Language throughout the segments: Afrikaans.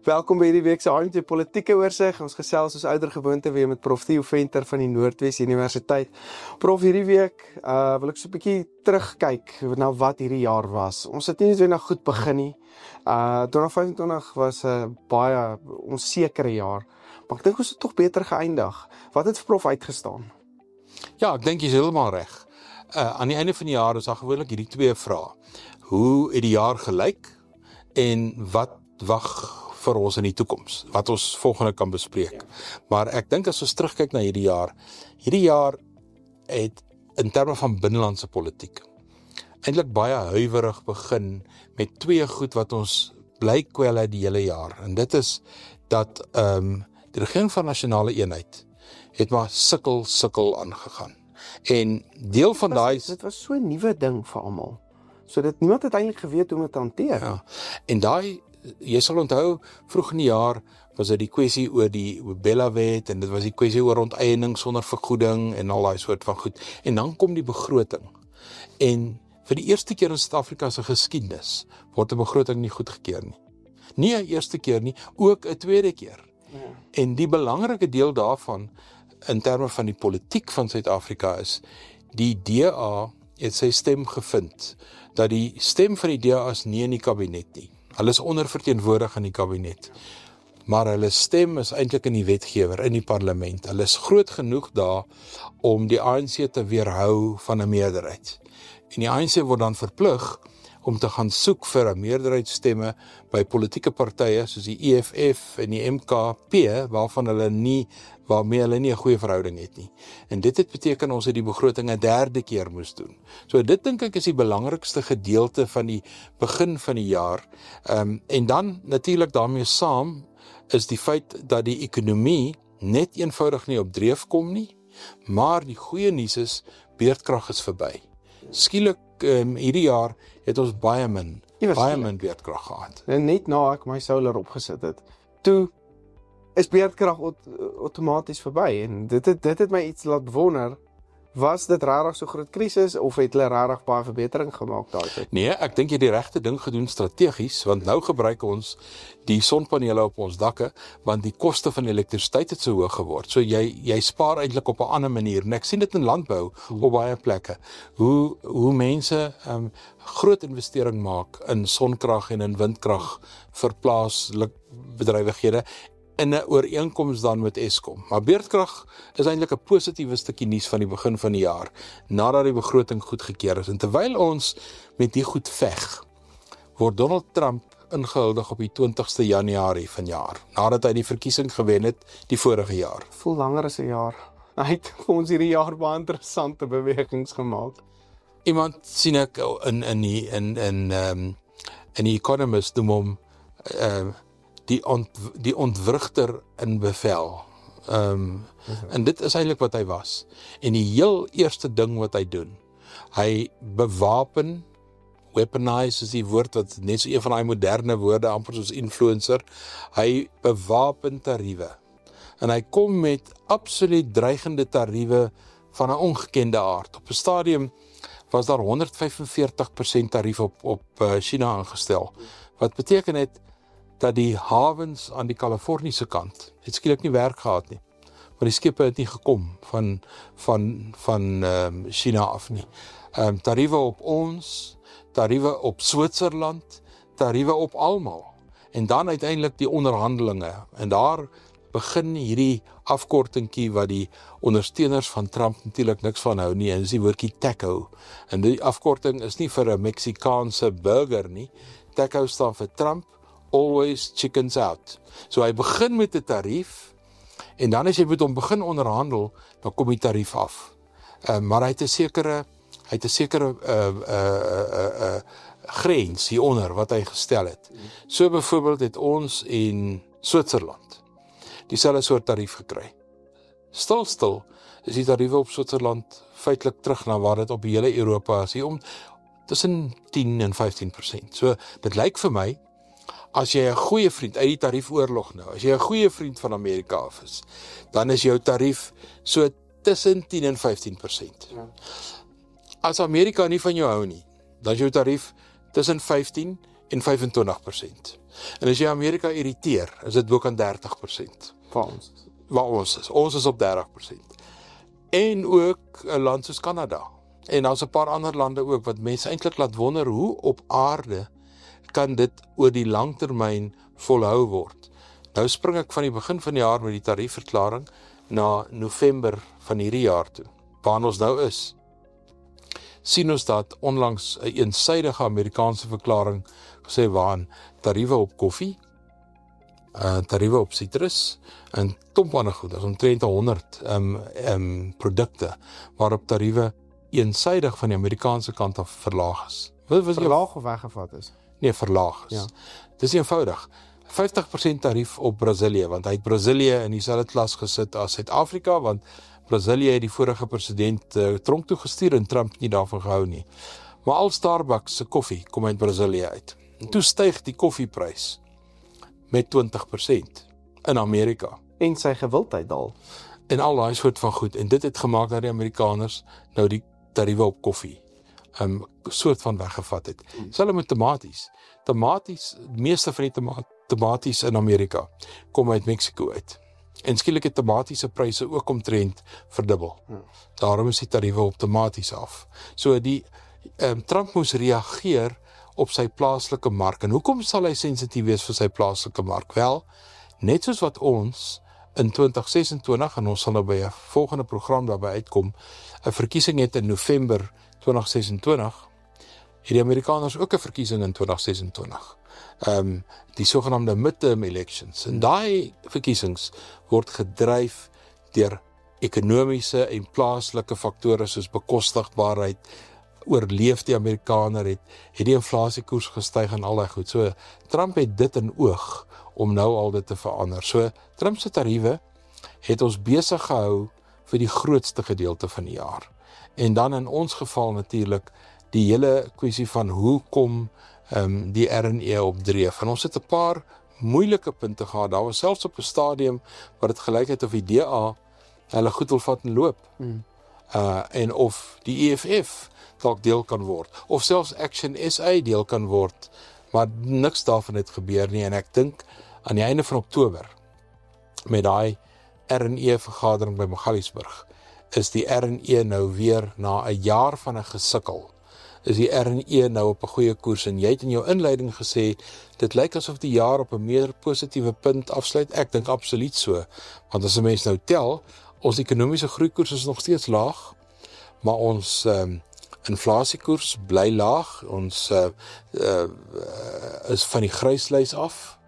Welkom by hierdie week se ANC politieke oorsig. Ons gesels soos ouer gewoonte weer met Prof Theo Venter van die Noordwes Universiteit. Prof, hierdie week wil ek so 'n bietjie terugkyk na wat hierdie jaar was. Ons het nie net goed begin nie. 2025 was 'n baie onsekere jaar, maar ek dink ons het tog beter geëindig. Wat het vir Prof uitgestaan? Ja, ek dink jy is heeltemal reg. Aan die einde van die jaar is daar gewoonlik hierdie twee vrae. Hoe het die jaar gelyk en wat wag vir ons in die toekoms, wat ons volgende kan bespreek. Maar ek dink as ons terugkyk na hierdie jaar het in terme van binnelandse politiek eintlik baie huiwerig begin met twee goed wat ons bly kwel uit die hele jaar. En dit is dat die regering van nasionale eenheid het maar sukkel aangegaan. En deel van dit was so 'n nuwe ding vir almal. So dit niemand het eintlik geweet hoe om dit te hanteer. Ja. En jy sal onthou, vroeg in die jaar was dit die kwessie oor die Bella-wet en dit was die kwessie oor onteiening sonder vergoeding en al daai soort van goed. En dan kom die begroting. En vir die eerste keer in Suid-Afrika se geskiedenis word 'n begroting nie goedgekeur nie. Nie 'n eerste keer nie, ook 'n tweede keer. Ja. En die belangrike deel daarvan in terme van die politiek van Suid-Afrika is die DA het sy stem gevind dat die stem van die DA is nie in die kabinet nie. Hulle is onderverteenwoordig in die kabinet, maar hulle stem is eintlik in die wetgewer, in die parlement. Hulle is groot genoeg daar om die ANC te weerhou van 'n meerderheid. En die ANC word dan verplig om te gaan soek vir 'n meerderheidsstemme by politieke partye soos die EFF en die MKP, waarmee hulle nie 'n goeie verhouding het nie. En dit het beteken ons het die begroting 'n derde keer moes doen. So dit dink ek is die belangrikste gedeelte van die begin van die jaar. En dan natuurlik daarmee saam is die feit dat die ekonomie net eenvoudig nie op dreef kom nie, maar die goeie nuus is, beurtkrag is verby. Skielik hierdie jaar het ons baie min beurtkrag gehad. En net na ek my solar opgesit het, toe is beurtkrag outomaties verby. En dit het my iets laat bewonder, was dit regtig so groot krisis of het hulle regtig baie verbetering gemaak daai? Nee, ek dink jy het die regte ding gedoen strategies, want nou gebruik ons die sonpanele op ons dakke, want die koste van elektrisiteit het so hoog geword. So jy spaar eintlik op 'n ander manier. En ek sien dit in landbou op baie plekke. Hoe mense groot investering maak in sonkrag en in windkrag vir plaaslike bedrywighede in 'n ooreenkoms dan met Eskom. Maar beurtkrag is eintlik 'n positiewe stukkie nuus van die begin van die jaar, nadat die begroting goedgekeur is. En terwyl ons met die goed veg, word Donald Trump ingehuldig op die 20ste Januarie vanjaar, nadat hy die verkiesing gewen het die vorige jaar. Voel langer as 'n jaar. Hy het vir ons hierdie jaar baie interessante bewegings gemaak. Iemand sien ek in die Economist noem hom die ontwrigter in bevel. En dit is eintlik wat hy was. En die heel eerste ding wat hy doen, hy bewapen, weaponize is die woord wat net so een van die moderne woorde, amper soos influencer, hy bewapen tariewe. En hy kom met absoluut dreigende tariewe van 'n ongekende aard. Op 'n stadium was daar 145% tarief op China aangestel, wat beteken het dat die hawens aan die Kaliforniese kant het skielik nie werk gehad nie. Maar die skepe het nie gekom van China af nie. Tariewe op ons, tariewe op Switserland, tariewe op almal. En dan uiteindelik die onderhandelinge. En daar begin hierdie afkortingkie wat die ondersteuners van Trump natuurlik niks van hou nie, en dis die woordjie TACO. En die afkorting is nie vir 'n Meksikaanse burger nie. TACO staan vir Trump, always chickens out. So hy begin met 'n tarief, en dan as jy met hom begin onderhandel, dan kom die tarief af. Maar hy het 'n sekere grens hieronder wat hy gestel het. So byvoorbeeld het ons in Switserland dieselfde soort tarief gekry. Stil is die tariewe op Switserland feitelik terug na waar dit op die hele Europa is, hier om tussen 10 en 15%. So dit lyk vir my, as jy 'n goeie vriend uit die tariefoorlog nou, as jy 'n goeie vriend van Amerika af is, dan is jou tarief so tussen 10 en 15%. Ja. As Amerika nie van jou hou nie, dan is jou tarief tussen 15 en 25%. En as jy Amerika irriteer, is dit ook aan 30%. vir ons. Waar ons is op 30%. En ook 'n land soos Kanada. En daar's 'n paar ander lande ook, wat mense eintlik laat wonder, hoe op aarde kan dit oor die langtermyn volhou word. Nou spring ek van die begin van die jaar met die tariefverklaring na November van hierdie jaar toe, waar ons nou is. Sien ons dat onlangs 'n eensydige Amerikaanse verklaring gesê waarin tariewe op koffie, tariewe op sitrus en klomp ander goed, as omtrent 100 produkte waarop tariewe eensydig van die Amerikaanse kant af verlaag is. Verlaag of weggevat is? Nee, verlaag is. Ja. Dis eenvoudig. 50% tarief op Brasilië, want hy het Brasilië in dieselfde klas gesit as Suid-Afrika, want Brasilië het die vorige president tronk toe gestuur en Trump het nie daarvan gehou nie. Maar al Starbucks se koffie kom uit Brasilië uit. En toe styg die koffieprys met 20% in Amerika. En sy gewildheid daal. En al daai soort van goed. En dit het gemaak dat die Amerikaners nou die tariewe op koffie soort van weggevat het. Selfs met tomaties. Tomaties, die meeste van die tomaties in Amerika kom uit Mexico uit. En skielik het tomatiese pryse ook omtrent verdubbel. Daarom is die tariewe op tomaties af. So Trump moes reageer op sy plaaslike mark. En hoekom sal hy sensitief wees vir sy plaaslike mark? Wel, net soos wat ons in 2026, en ons sal nou by 'n volgende program daarby uitkom, 'n verkiesing het in November 2026, het die Amerikaners ook 'n verkiesing in 2026. Die sogenaamde midterm elections. En daai verkiesings word gedryf deur ekonomiese en plaaslike faktore soos bekostigbaarheid, oorleef die Amerikaner, het die inflasiekoers gestyg en al daai goed. So Trump het dit in oog om nou al dit te verander. So Trump se tariewe het ons besig gehou vir die grootste gedeelte van die jaar. En dan in ons geval natuurlik die hele kwessie van hoe kom die RNE op dreef. En ons het 'n paar moeilike punte gehad. Daar was selfs op 'n stadium waar dit gelyk het of die DA hulle goed wil vat en loop. En of die EFF dalk deel kan word, of selfs Action SA deel kan word, maar niks daarvan het gebeur nie. En ek dink aan die einde van Oktober, met daai RNE vergadering by Magaliesburg, is die RNE nou weer na 'n jaar van 'n gesukkel, is die RNE nou op 'n goeie koers. En jy het in jou inleiding gesê, dit lyk asof die jaar op 'n meer positiewe punt afsluit. Ek dink absoluut so, want as 'n mens nou tel, ons ekonomiese groeikoers is nog steeds laag, maar ons inflasiekoers bly laag, ons is van die gryslys af.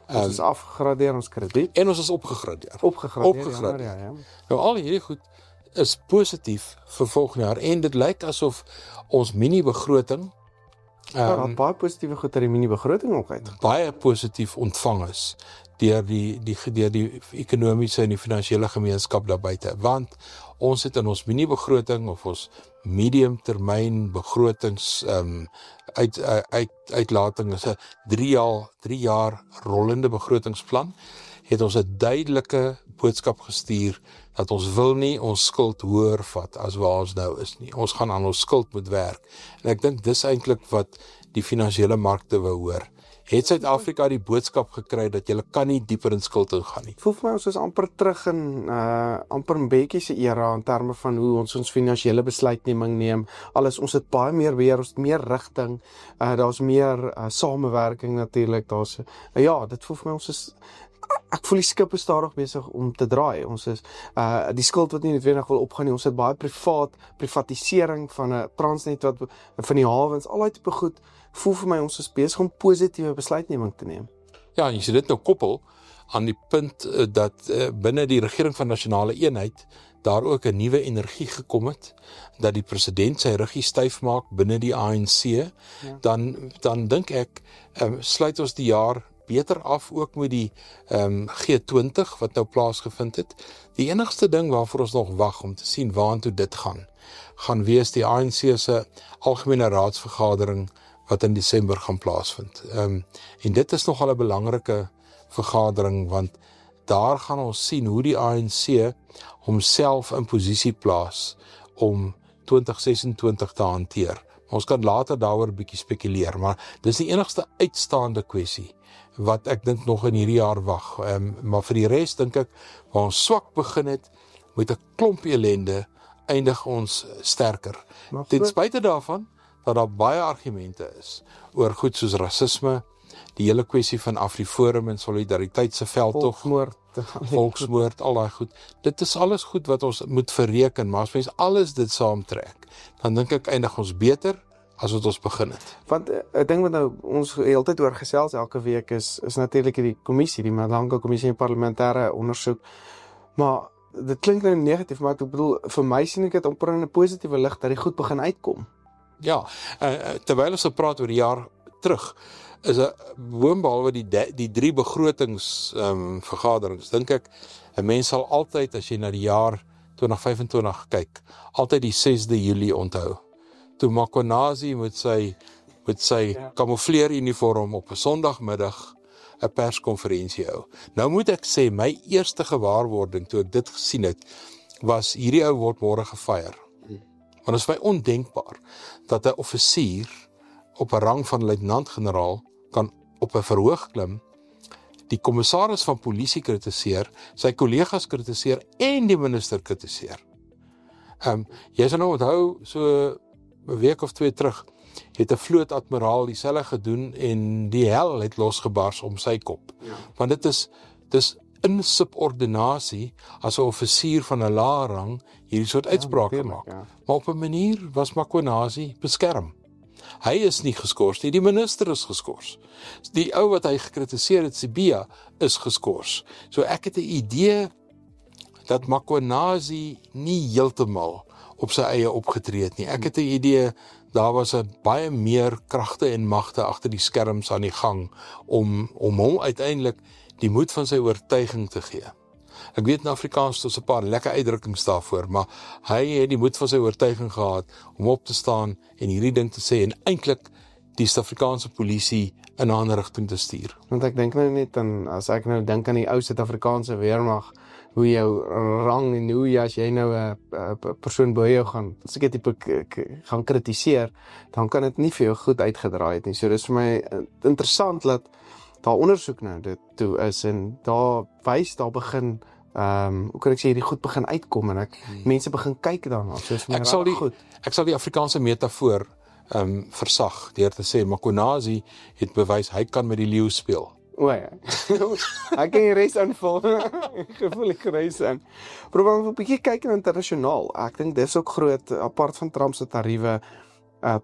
Ons is afgegradeer, ons krediet. En ons is opgegradeer. Opgegradeer. Ja. Nou al hierdie goed is positief vir volgende jaar, en dit lyk asof ons mini-begroting baie positiewe goed uit die mini-begroting ook uit. Baie positief ontvang is deur die ekonomiese en die finansiële gemeenskap daar buite, want ons het in ons mini-begroting of ons medium-termyn begrotings uitlating is 'n 3 jaar rollende begrotingsplan, het ons 'n duidelike boodskap gestuur dat ons wil nie ons skuld hoër vat as waar ons nou is nie. Ons gaan aan ons skuld moet werk. En ek dink dis eintlik wat die finansiële markte wou hoor. Het Suid-Afrika die boodskap gekry dat jy kan nie dieper in skuld ingaan nie? Voel vir my ons is amper terug in amper 'n bietjie se era in terme van hoe ons finansiële besluitneming neem. Ons het baie meer beheer, ons het meer rigting, daar's meer samewerking natuurlik. Dit voel vir my ons is ek voel die skip is stadig besig om te draai. Ons is die skuld wat nie noodwendig wil opgaan nie. Ons het baie privatisering van 'n Transnet wat van die hawens, al daai tipe goed. Voel vir my ons is besig om positiewe besluitneming te neem. Ja, en jy sê dit nou koppel aan die punt dat binne die regering van nasionale eenheid daar ook 'n nuwe energie gekom het, dat die president sy ruggie styf maak binne die ANC, dan dink ek sluit ons die jaar beter af ook met die G20 wat nou plaasgevind het. Die enigste ding waarvoor ons nog wag om te sien waartoe dit gaan wees die ANC se algemene raadsvergadering wat in Desember gaan plaasvind. En dit is nogal 'n belangrike vergadering, want daar gaan ons sien hoe die ANC homself in posisie plaas om 2026 te hanteer. Ons kan later daaroor 'n bietjie spekuleer, maar dis die enigste uitstaande kwessie wat ek dink nog in hierdie jaar wag. Maar vir die res dink ek, waar ons swak begin het, met 'n klomp ellende, eindig ons sterker. Ten spyte daarvan, dat daar baie argumente is, oor goed soos rasisme, die hele kwessie van Afriforum en Solidariteit se veldtog, volksmoord, al daai goed. Dit is alles goed wat ons moet verreken, maar as mens alles dit saamtrek, dan dink ek eindig ons beter as wat ons begin het. Want ek dink wat nou ons heeltyd oor gesels elke week is natuurlik die kommissie, die Madanga kommissie en parlementêre ondersoek. Maar dit klink nou negatief, maar ek bedoel, vir my sien ek dit amper in 'n positiewe lig dat die goed begin uitkom. Ja, terwyl ons praat oor die jaar terug, is behalwe die 3 begrotingsvergaderings, dink ek, 'n mens sal altyd, as jy na die jaar 2025 kyk, altyd die 6de Julie onthou. Toe Makhonazi met sy kamoufleeruniform op 'n Sondagmiddag 'n perskonferensie hou. Nou moet ek sê, my eerste gewaarwording toe ek dit gesien het, was hierdie ou word môre gefeier. Want dit is vir my ondenkbaar dat 'n offisier op 'n rang van luitenant-generaal kan op 'n verhoog klim, die kommissaris van polisie kritiseer, sy kollegas kritiseer en die minister kritiseer. Jy sal nou onthou, so 'n week of 2 terug, het 'n vlootadmiraal dieselfde gedoen en die hel het losgebars om sy kop. Ja. Want dit is insubordinasie as 'n offisier van 'n lae rang hierdie soort uitsprake maak. Ja. Maar op 'n manier was Makhonazi beskerm. Hy is nie geskort nie, die minister is geskort. Die ou wat hy gekritiseer het, Sibiya, is geskort. So ek het 'n idee dat Makhonazi nie heeltemal op sy eie opgetree het nie. Ek het 'n idee, daar was 'n baie meer kragte en magte agter die skerms aan die gang om hom uiteindelik die moed van sy oortuiging te gee. Ek weet in Afrikaans is 'n paar lekker uitdrukkings daarvoor, maar hy het die moed van sy oortuiging gehad om op te staan en hierdie ding te sê en eintlik die Suid-Afrikaanse polisie in 'n ander rigting te stuur. Want ek dink nou net aan, as ek nou dink aan die ou Suid-Afrikaanse weermag, hoe jou rang en hoe jy, as jy nou 'n persoon by jou gaan, as ek dit tipe gaan kritiseer, dan kan dit nie vir jou goed uitgedraai het nie. So dis vir my interessant dat daar ondersoek nou dit toe is en daar begin, hoe kan ek sê, die goed begin uitkom en mense begin kyk daarna. So ek sal die Afrikaanse metafoor versag deur te sê, Makhonazi het bewys hy kan met die leeu speel. O ja, ek kan die res aanvul, gevoel ek reis aan. Probeer om 'n bietjie kyk na internasionaal. Ek dink dis ook groot, apart van Trump se tariewe,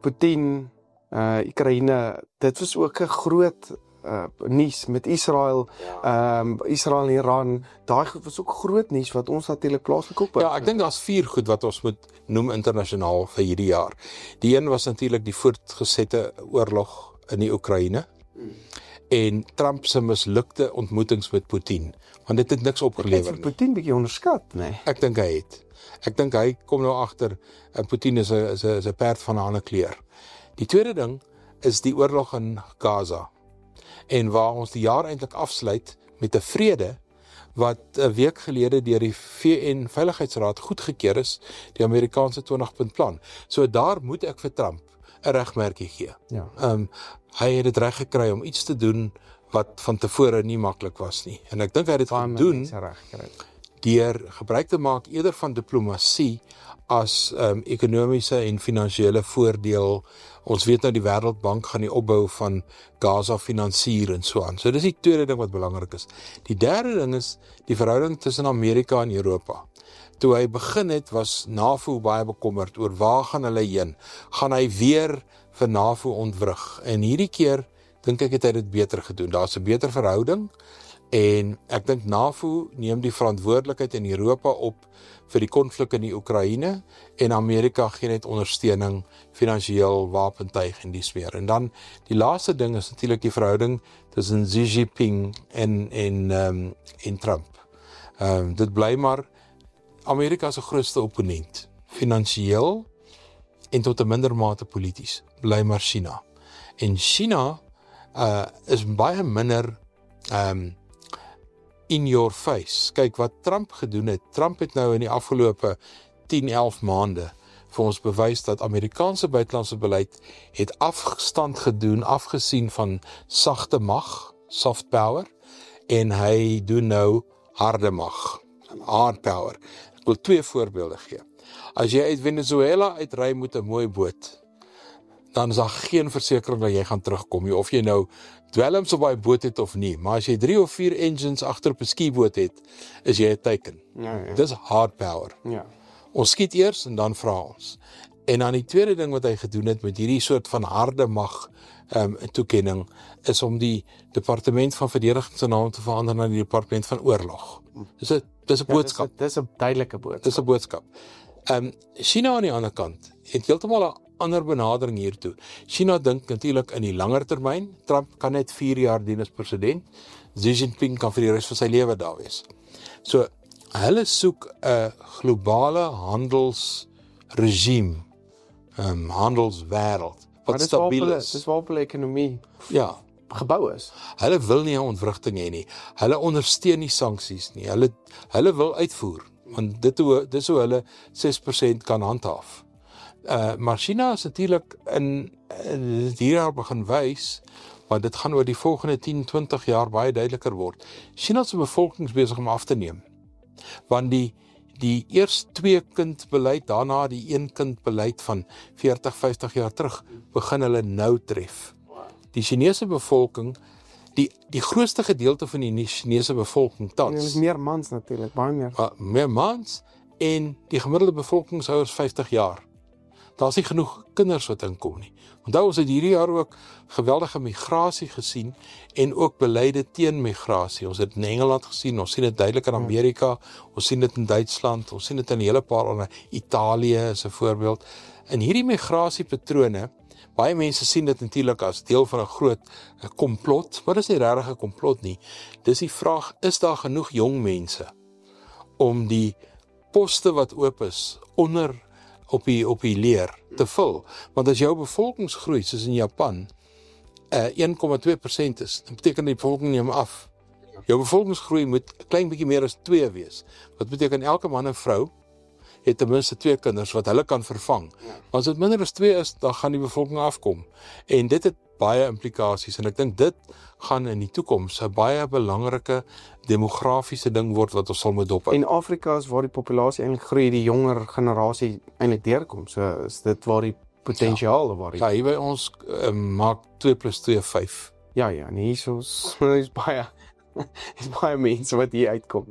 Putin, Oekraïne, dit was ook 'n groot nuus met Israel, Israel en Iran, daai was ook groot nuus wat ons natuurlik plaaslik op. Ja, ek dink daar's 4 goed wat ons moet noem internasionaal vir hierdie jaar. Die een was natuurlik die voortgesette oorlog in die Oekraïne. En Trump se mislukte ontmoetings met Putin, want dit het niks opgelewer nie. Putin bietjie onderskat, nee. Ek dink hy het. Ek dink hy kom nou agter, Putin is 'n perd van 'n ander kleur. Die tweede ding is die oorlog in Gaza. En waar ons die jaar eintlik afsluit met 'n vrede wat 'n week gelede deur die VN Veiligheidsraad goedgekeur is, die Amerikaanse 20-punt plan. So daar moet ek vir Trump 'n regmerkie gee. Ja. Hy het dit reg gekry om iets te doen wat van tevore nie maklik was nie. En ek dink hy het dit gedoen deur gebruik te maak eerder van diplomatie as ekonomiese en finansiële voordeel. Ons weet nou die Wêreldbank gaan die opbou van Gaza finansier en so aan. So dis die tweede ding wat belangrik is. Die derde ding is die verhouding tussen Amerika en Europa. Toe hy begin het, was NAVO baie bekommerd oor waar gaan hulle heen. Gaan hy weer vir NAVO ontwrig? En hierdie keer dink ek het hy dit beter gedoen. Daar's 'n beter verhouding en ek dink NAVO neem die verantwoordelikheid in Europa op vir die konflik in die Oekraïne en Amerika gee net ondersteuning, finansiëel, wapentuig en dies meer. En dan die laaste ding is natuurlik die verhouding tussen Xi Jinping en Trump. Dit bly maar Amerika se grootste opponent, finansiëel en tot 'n minder mate polities, bly maar China. En China is baie minder in your face. Kyk wat Trump gedoen het. Trump het nou in die afgelope 10-11 maande vir ons bewys dat Amerikaanse buitelandse beleid het afstand gedoen, afgesien van sagte mag, soft power, en hy doen nou harde mag, hard power. Ek wil 2 voorbeelde gee. As jy uit Venezuela uitry met 'n mooi boot, dan is daar geen versekering dat jy gaan terugkom nie, of jy nou dwelms op daai boot het of nie, maar as jy 3 of 4 engines agter op 'n skieboot het, is jy 'n teiken. Ja. Dis hard power. Ja. Ons skiet eers en dan vra ons. En dan die tweede ding wat hy gedoen het met hierdie soort van harde mag toekenning, is om die departement van verdediging se naam te verander na die departement van oorlog. Dis 'n boodskap. Dis 'n duidelike boodskap. Dis 'n boodskap. China aan die ander kant het heeltemal 'n ander benadering hiertoe. China dink natuurlik in die langer termyn. Trump kan net 4 jaar dien as president. Xi Jinping kan vir die res van sy lewe daar wees. So, hulle soek 'n globale handelsregime, handelswêreld, wat stabiel is. Dis waarop hulle ekonomie Ja. gebou is. Hulle wil nie 'n ontwrigting hê nie. Hulle ondersteun nie sanksies nie. Hulle wil uitvoer, want dis hoe hulle 6% kan handhaaf. Maar China is natuurlik dit hier begin wys, want dit gaan oor die volgende 10, 20 jaar baie duideliker word. China se bevolking is besig om af te neem. Want die eers 2-kind beleid, daarna die 1-kind beleid van 40, 50 jaar terug, begin hulle nou tref. Die Chinese bevolking, die grootste gedeelte van die Chinese bevolking En tans, hulle is meer mans natuurlik, baie meer. meer mans, en die gemiddelde bevolkingsouer is 50 jaar. Daar's nie genoeg kinders wat inkom nie. Onthou, ons het hierdie jaar ook geweldige migrasie gesien en ook beleide teen migrasie. Ons het dit in Engeland gesien, ons sien dit duidelik in Amerika, ons sien dit in Duitsland, ons sien dit in 'n hele paar ander, Italië is 'n voorbeeld. En hierdie migrasiepatrone, baie mense sien dit natuurlik as deel van 'n groot komplot, maar dis nie regtig 'n komplot nie. Dis die vraag, is daar genoeg jong mense om die poste wat oop is onder op die leer te vul? Want as jou bevolkingsgroei, soos in Japan, 1,2% is, dan beteken die bevolking neem af. Jou bevolkingsgroei moet 'n klein bietjie meer as 2 wees. Wat beteken elke man en vrou het ten minste 2 kinders wat hulle kan vervang. Maar as dit minder as 2 is, dan gaan die bevolking afkom. En dit het baie implikasies, en ek dink dit gaan in die toekoms 'n baie belangrike demografiese ding word wat ons sal moet dophou. En Afrika is waar die populasie eintlik groei, die jonger generasie eintlik deurkom. So is dit waar die potensiaal waar Ja, hier by ons maak 2 + 2 5. Ja, en hier's baie mense wat hier uitkom.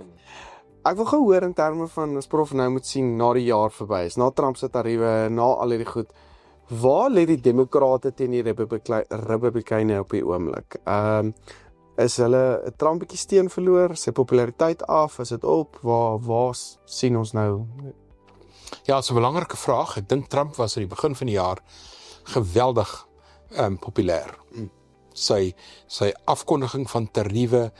Ek wil gou hoor in terme van, as prof nou moet sien, na die jaar verby is, na Trump se tariewe, na al hierdie goed, waar lê die demokrate teen die republikeine op die oomblik? Is hulle 'n Trump bietjie steen verloor, sy populariteit af, is dit op, waar sien ons nou? Ja, dit is 'n belangrike vraag. Ek dink Trump was aan die begin van die jaar geweldig populêr. Sy afkondiging van tariewe,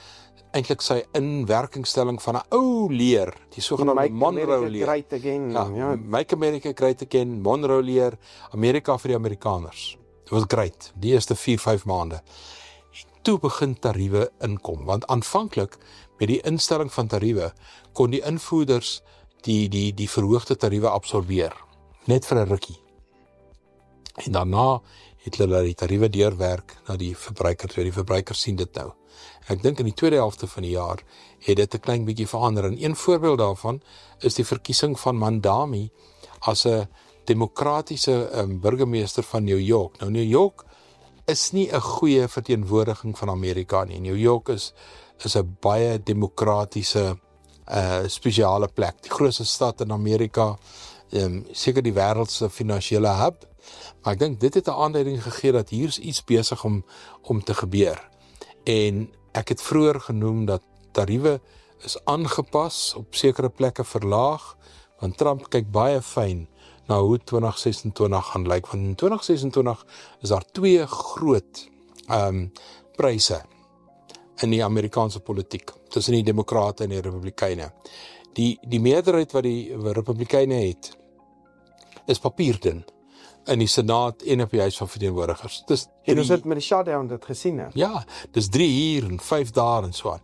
eintlik sy inwerkingstelling van 'n ou leer, die sogenaamde Monroe leer. Great again. Ja, Make America Great Again, Monroe leer, Amerika vir die Amerikaners. Dit was great, die eerste 4-5 maande. Toe begin tariewe inkom, want aanvanklik met die instelling van tariewe kon die invoerders die verhoogde tariewe absorbeer, net vir 'n rukkie. En daarna het hulle die tariewe deurwerk na die verbruikers, die verbruikers sien dit nou. Ek dink in die tweede helfte van die jaar het dit 'n klein bietjie verander. En een voorbeeld daarvan is die verkiesing van Mandami as 'n demokratiese burgemeester van New York. Nou, New York is nie 'n goeie verteenwoordiging van Amerika nie. New York is 'n baie demokratiese spesiale plek. Die grootste stad in Amerika, seker die wêreld se finansiële hub. Maar ek dink dit het 'n aanduiding gegee dat hier's iets besig om te gebeur. En ek het vroeër genoem dat tariewe is aangepas, op sekere plekke verlaag, want Trump kyk baie fyn na hoe 2026 gaan lyk, want in 2026 is daar 2 groot pryse in die Amerikaanse politiek, tussen die demokrate en die republikeine. Die meerderheid wat die republikeine het, is papierdun in die Senaat en op die Huis van Verteenwoordigers. En ons het met die shutdown dit gesien, hè? Ja, dis 3 hier en 5 daar en so aan.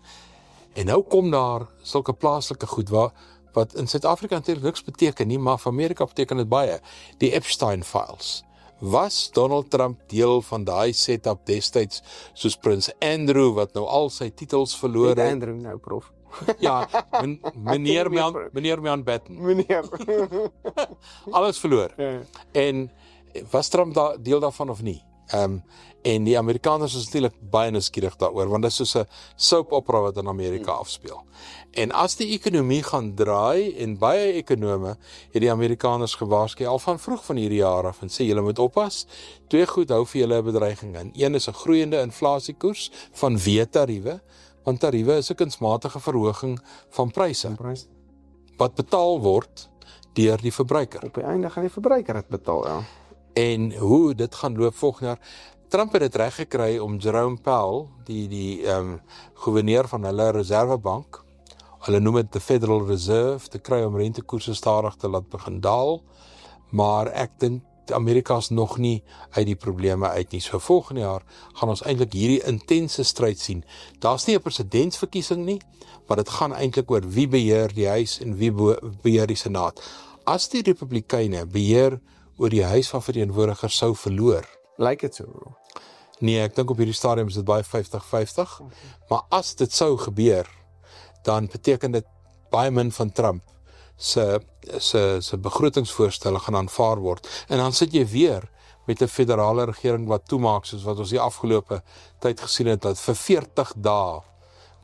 En nou kom daar sulke plaaslike goed wat in Suid-Afrika natuurlik niks beteken nie, maar vir Amerika beteken dit baie. Die Epstein Files, Was Donald Trump deel van daai setup destyds soos Prins Andrew wat nou al sy titels verloor Net het? Andrew nou, prof. Ja, meneer Mountbatten, Meneer. alles verloor. Ja. En was Trump deel daarvan of nie? En die Amerikaners is natuurlik baie nuuskierig daaroor, want dit is soos 'n soap opera wat in Amerika afspeel. En as die ekonomie gaan draai, en baie ekonome het die Amerikaners gewaarsku al van vroeg van hierdie jaar af en sê julle moet oppas, twee goed hou vir julle 'n bedreiging in. Een is 'n groeiende inflasiekoers vanweë tariewe, want tariewe is 'n kunsmatige verhoging van pryse Prys. wat betaal word deur die verbruiker. Op die einde gaan die verbruiker dit betaal, ja. En hoe dit gaan loop volgende jaar. Trump het dit reg gekry om Jerome Powell, die gouverneur van hulle reservebank, hulle noem dit the Federal Reserve, te kry om rentekoerse stadig te laat begin daal, maar ek dink Amerika is nog nie uit die probleme uit nie. So volgende jaar gaan ons eintlik hierdie intense stryd sien. Daar's nie 'n presidentsverkiesing nie, maar dit gaan eintlik oor wie beheer die huis en wie beheer die senaat. As die Republikeine beheer oor die huis van verteenwoordigers sou verloor, Lyk dit so, bro? nee, ek dink op hierdie stadium is dit baie 50-50, maar as dit sou gebeur, dan beteken dit baie min van Trump se begrotingsvoorstelle gaan aanvaar word. En dan sit jy weer met 'n federale regering wat toemaak, soos wat ons die afgelope tyd gesien het, dat vir 40 dae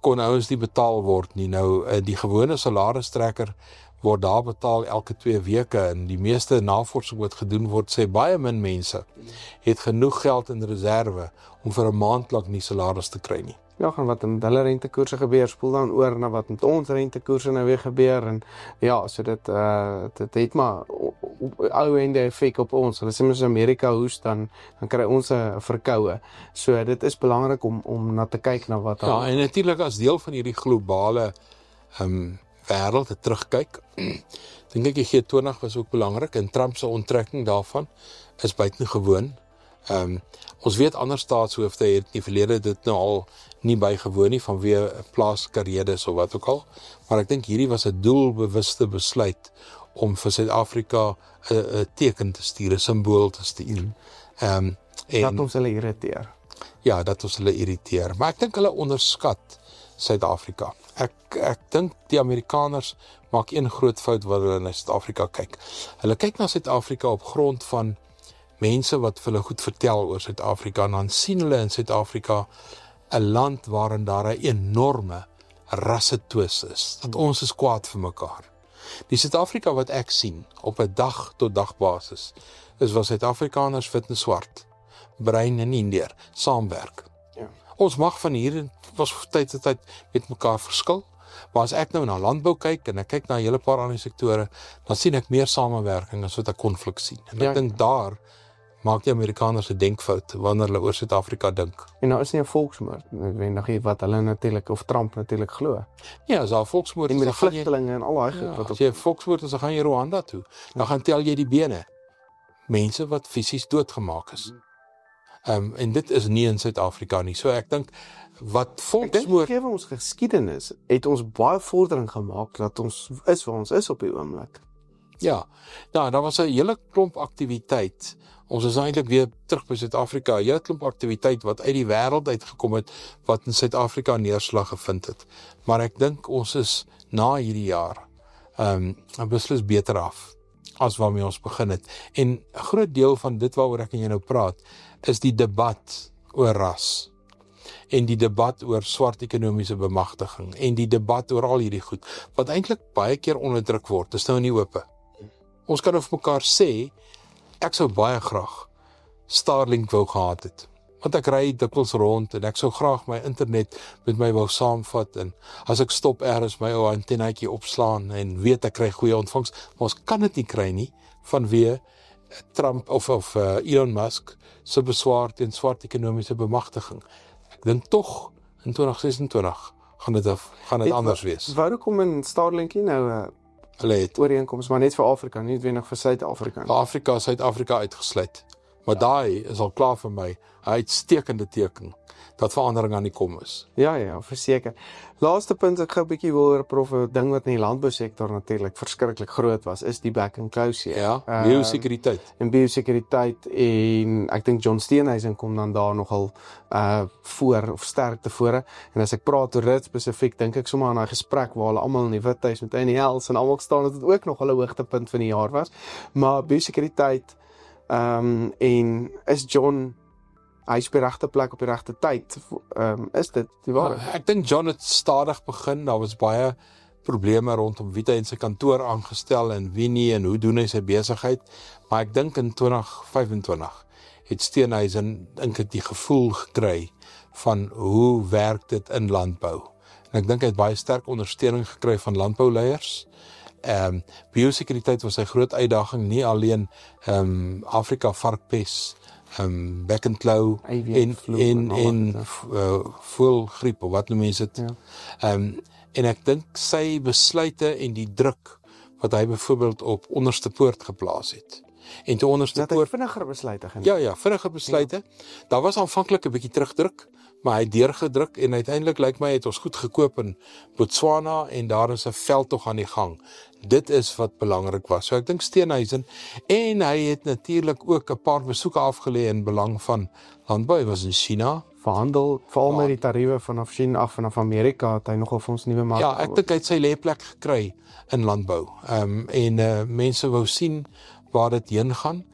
kon ouens nie betaal word nie. Nou, die gewone salaristrekker word daar betaal elke 2 weke, en die meeste navorsing wat gedoen word, sê baie min mense het genoeg geld in reserve om vir 'n maand lank nie salaris te kry nie. Ja, gaan wat met hulle rentekoerse gebeur, spoel dan oor na wat met ons rentekoerse nou weer gebeur, en ja, so dit het maar ou ende effek op ons. Hulle sê mens Amerika hoes, dan kry ons 'n verkoue. So dit is belangrik om na te kyk na wat Ja, en natuurlik as deel van hierdie globale wêreld te terugkyk, dink ek die G20 was ook belangrik, en Trump se onttrekking daarvan is buitengewoon. Ons weet ander staatshoofde het in die verlede dit nou al nie bygewoon nie vanweë plaaslike redes of wat ook al, maar ek dink hierdie was 'n doelbewuste besluit om vir Suid-Afrika 'n teken te stuur, 'n simbool te stuur. dat ons hulle irriteer. Ja, dat ons hulle irriteer, maar ek dink hulle onderskat Suid-Afrika. Ek dink die Amerikaners maak een groot fout wanneer hulle na Suid-Afrika kyk. Hulle kyk na Suid-Afrika op grond van mense wat vir hulle goed vertel oor Suid-Afrika, en dan sien hulle in Suid-Afrika 'n land waarin daar 'n enorme rasse-twis is, dat ons is kwaad vir mekaar. Die Suid-Afrika wat ek sien, op 'n dag-tot-dag basis, is waar Suid-Afrikaners wit en swart, bruin en indiër, saamwerk. Ja. Ons mag van hier was tyd tot tyd met mekaar verskil, maar as ek nou na landbou kyk, en ek kyk na 'n hele paar ander sektore, dan sien ek meer samewerking as wat ek konflik sien. En ek dink daar maak die Amerikaners 'n denkfout wanneer hulle oor Suid-Afrika dink. En nou is nie 'n volksmoord noodwendig wat hulle natuurlik, of Trump natuurlik glo. Ja, as daar volksmoord En is, met dan die gaan jy, vlugtelinge en al daai goed wat as jy volksmoord is, dan gaan jy Rwanda toe. Dan gaan tel jy die bene. Mense wat fisies doodgemaak is. En dit is nie in Suid-Afrika nie. So ek dink wat Ek dink volksmoord, gegee ons geskiedenis het ons baie vordering gemaak dat ons is waar ons is op die oomblik. ja, daar was 'n hele klomp aktiwiteit. Ons is eintlik weer terug by Suid-Afrika, 'n hele klomp aktiwiteit wat uit die wêreld uitgekom het, wat in Suid-Afrika neerslag gevind het. Maar ek dink ons is na hierdie jaar beslis beter af as waarmee ons begin het. En 'n groot deel van dit waaroor ek en jy nou praat, is die debat oor ras, en die debat oor swart ekonomiese bemagtiging, en die debat oor al hierdie goed, wat eintlik baie keer onderdruk word, dis nou in die ope. Ons kan vir mekaar sê, ek sou baie graag Starlink wou gehad het, want ek ry dikwels rond, en ek sou graag my internet met my wou saamvat, en as ek stop ergens my ou antennaatjie opslaan, en weet ek kry goeie ontvangs, maar ons kan dit nie kry nie, vanweë Trump of Elon Musk se beswaar teen swart ekonomiese bemagtiging. Ek dink tog in 2026 gaan dit anders wees. Waarom kom in Starlink nie nou Hulle het ooreenkoms, maar net vir Afrika, nie noodwendig vir Suid-Afrika nie. Suid-Afrika uitgesluit. Maar daai is al klaar vir my 'n uitstekende teken dat verandering aan die kom is. Ja, verseker. Laaste punt ek gou 'n bietjie wil oor prof, 'n ding wat in die landbousektor natuurlik verskriklik groot was, is die back and close. Biosekuriteit. En biosekuriteit en ek dink John Steenhuisen kom dan daar nogal voor of sterk tevore. En as ek praat oor dit spesifiek, dink ek sommer aan daai gesprek waar hulle almal in die Withuis met Annie Els en almal staan dat dit ook nog 'n hoogtepunt van die jaar was. Maar biosekuriteit en is John hy is op die regte plek op die regte tyd. Is dit die waarheid? Ek dink John het stadig begin. Daar was baie probleme rondom wie hy in sy kantoor aangestel en wie nie en hoe doen hy sy besigheid. Maar ek dink in 2025 het Steenhuisen dink ek die gevoel gekry van hoe werk dit in landbou. En ek dink hy het baie sterk ondersteuning gekry van landbouleiers. Biosekuriteit was sy groot uitdaging, nie alleen Afrika varkpes, back and claw en voëlgriep of wat noem mense dit. En ek dink sy besluite en die druk wat hy byvoorbeeld op onderste poort geplaas het. En toe onderste poort vinniger besluite geneem. Ja, vinniger besluite. Daar was aanvanklik 'n bietjie terugdruk, maar hy het deurgedruk en uiteindelik lyk my het ons goed gekoop in Botswana en daar is 'n veldtog aan die gang. Dit is wat belangrik was. So ek dink Steenhuisen en hy het natuurlik ook 'n paar besoeke afgelê in belang van landbou. Hy was in China. Verhandel, veral met die tariewe vanaf China af vanaf Amerika het hy nogal vir ons nuwe mark. Ja, ek dink hy het sy lêplek gekry in landbou. Mense wou sien waar dit heen gaan.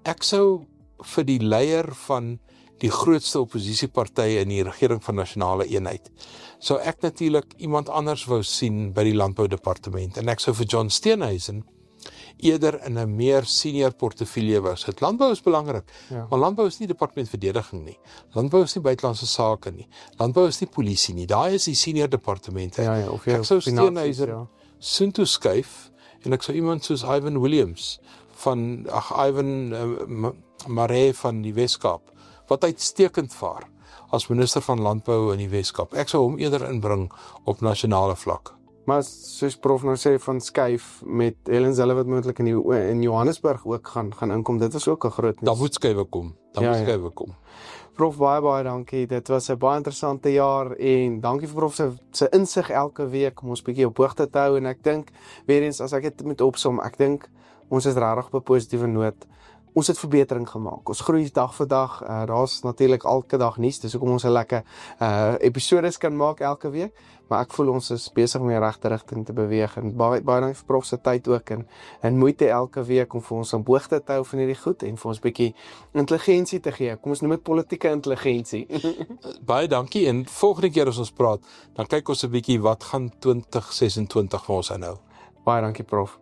Ek sou vir die leier van die grootste oppositieparty in die regering van nasionale eenheid, sou ek natuurlik iemand anders wou sien by die landboudepartement en ek sou vir John Steenhuisen eerder in 'n meer senior portefeulje wou sit. Landbou is belangrik, maar landbou is nie departement verdediging nie. Landbou is nie buitelandse sake nie. Landbou is nie polisie nie. Daai is die senior departemente. Ek sou Steenhuisen soontoe skuif en ek sou iemand soos Ivan Williams Ivan Maree van die Weskaap wat uitstekend vaar as minister van landbou in die Weskaap. Ek sou hom eerder inbring op nasionale vlak. Maar soos prof nou sê van skuif met Helen Zille wat moontlik in Johannesburg ook gaan inkom, dit is ook 'n groot nuus. Daar moet skuwe kom. Kom. Prof, baie dankie. Dit was 'n baie interessante jaar en dankie vir prof se insig elke week om ons bietjie op hoogte te hou en ek dink weer eens as ek dit moet opsom, ek dink ons is regtig op 'n positiewe noot. Ons het verbetering gemaak. Ons groei dag vir dag. Daar's natuurlik elke dag nuus. Dis hoekom ons 'n lekker episodes kan maak elke week. Maar ek voel ons is besig om in die regte rigting te beweeg en baie dankie vir prof se tyd ook en moeite elke week om vir ons aan hoogte te hou van hierdie goed en vir ons bietjie intelligensie te gee. Kom ons noem dit politieke intelligensie. Baie dankie en volgende keer as ons praat, dan kyk ons 'n bietjie wat gaan 2026 vir ons inhou. Baie dankie prof.